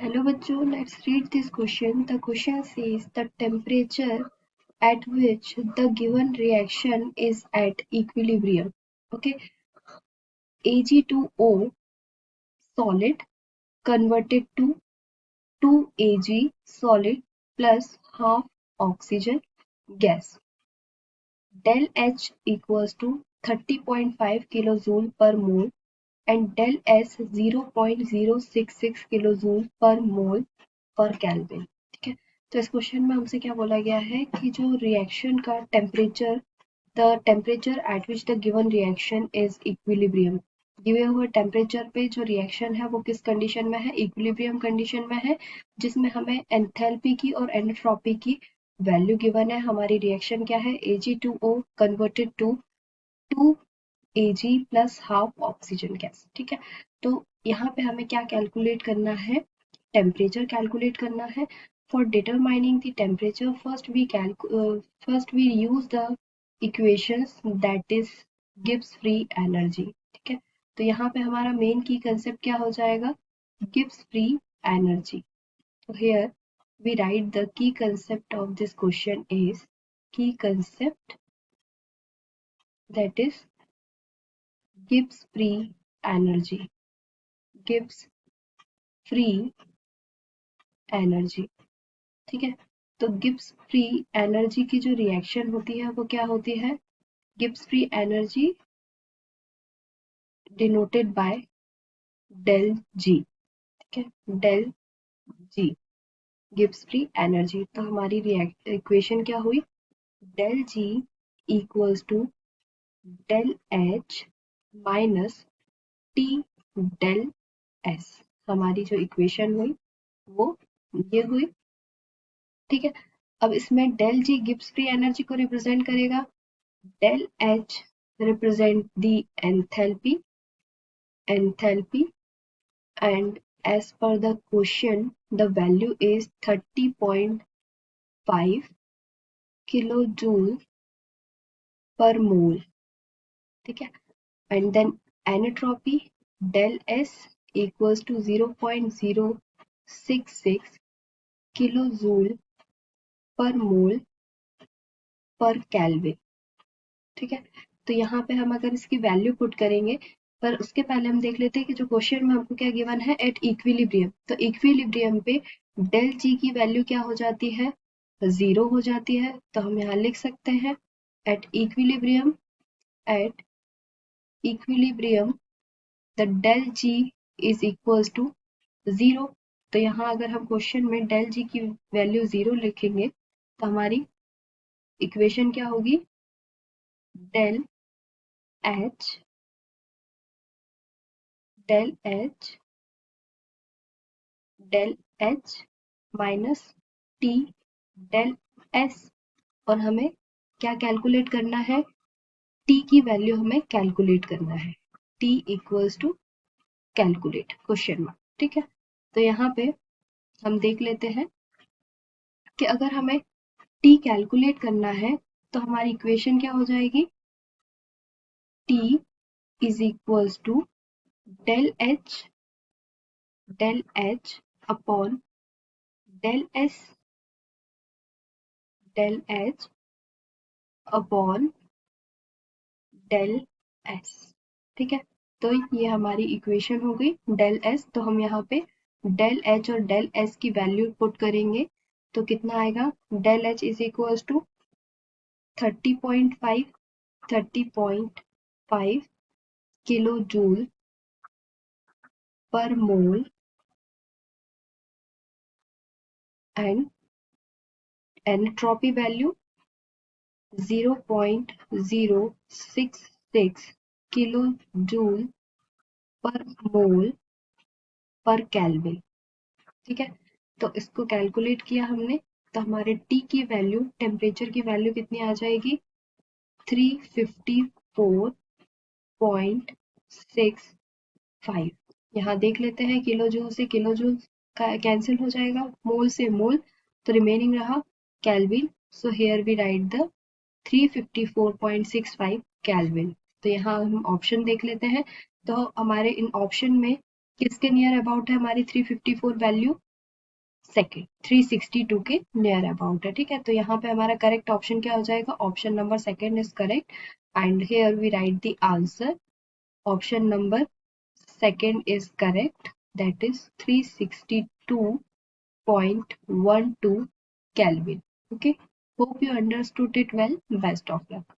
Hello bachcho, let's read this question. The question says the temperature at which the given reaction is at equilibrium. Okay, Ag2O solid converted to 2Ag solid plus half oxygen gas. Del H equals to 30.5 kilojoule per mole and del S 0.066 kilojoule per mole पर kelvin. ठीक है, तो इस question में हमसे क्या बोला गया है कि जो रिएक्शन का temperature, the temperature at which the given reaction is equilibrium, दिए हुए टेम्परेचर पे जो रिएक्शन है वो किस कंडीशन में है, इक्विलिब्रियम कंडीशन में है, जिसमें हमें एंथैल्पी की और एंट्रोपी की वैल्यू गिवन है. हमारी रिएक्शन क्या है, Ag2O converted to 2Ag plus half oxygen gas. ठीक है, तो यहाँ पे हमें क्या कैलकुलेट करना है, टेम्परेचर कैलकुलेट करना है. For determining the temperature first we use the equations that is Gibbs free energy. ठीक है, तो यहाँ पे हमारा मेन की कंसेप्ट क्या हो जाएगा, गिब्स फ्री एनर्जी. तो here we write the key concept of this question is key concept that is Gibbs free energy. Gibbs free energy. ठीक है, तो गिब्स फ्री एनर्जी की जो रिएक्शन होती है वो क्या होती है, Gibbs free energy denoted by del G. ठीक है, del G Gibbs free energy. तो हमारी इक्वेशन क्या हुई, del G equals to del H minus T del S. हमारी जो इक्वेशन हुई वो ये हुई. ठीक है, अब इसमें del G Gibbs free energy को रिप्रेजेंट करेगा, del H represent the enthalpy and as per the question the value is 30.5 kilojoule per mole. ठीक है, and then entropy del S equals to 0.066 kilojoule per mole per Kelvin. ठीक है, तो यहाँ पे हम अगर इसकी वैल्यू पुट करेंगे, पर उसके पहले हम देख लेते हैं कि जो क्वेश्चन में हमको क्या गिवन है, एट इक्विलिब्रियम. तो इक्विलिब्रियम पे डेल जी की वैल्यू क्या हो जाती है, 0 हो जाती है. तो हम यहाँ लिख सकते हैं at equilibrium the del G is equals to 0. तो यहाँ अगर हम क्वेश्चन में डेल जी की वैल्यू 0 लिखेंगे तो हमारी इक्वेशन क्या होगी, del H minus T del S. और हमें क्या कैलकुलेट करना है, टी की वैल्यू हमें कैलकुलेट करना है, T equals to calculate question mark. ठीक है, तो यहाँ पे हम देख लेते हैं कि अगर हमें टी कैलकुलेट करना है तो हमारी इक्वेशन क्या हो जाएगी, T is equals to del H upon del H upon del S. ठीक है, तो ये हमारी इक्वेशन हो गई डेल एस. तो हम यहाँ पे डेल एच और डेल एस की वैल्यू पुट करेंगे तो कितना आएगा, del H is equals to 30.5 kilo joule per mole and entropy value 0.066 kilo joule per mole पर केल्विन. ठीक है, तो इसको कैलकुलेट किया हमने तो हमारे टी की वैल्यू, टेम्परेचर की वैल्यू कितनी आ जाएगी, 354.65. यहाँ देख लेते हैं, किलो जूल से किलो जूल कैंसिल हो जाएगा, मोल से मोल, तो रिमेनिंग रहा kelvin. So here we write the 354.65 kelvin. तो यहाँ हम ऑप्शन देख लेते हैं, तो हमारे इन ऑप्शन में किसके नियर अबाउट है हमारी 354 वैल्यू, सेकेंड 362 के नियर अबाउट है, ठीक है। तो यहाँ पे हमारा करेक्ट ऑप्शन क्या हो जाएगा, option number second is correct and here we write the answer. Option number second is correct, that is 362.12 Kelvin. Okay, hope you understood it well. Best of luck.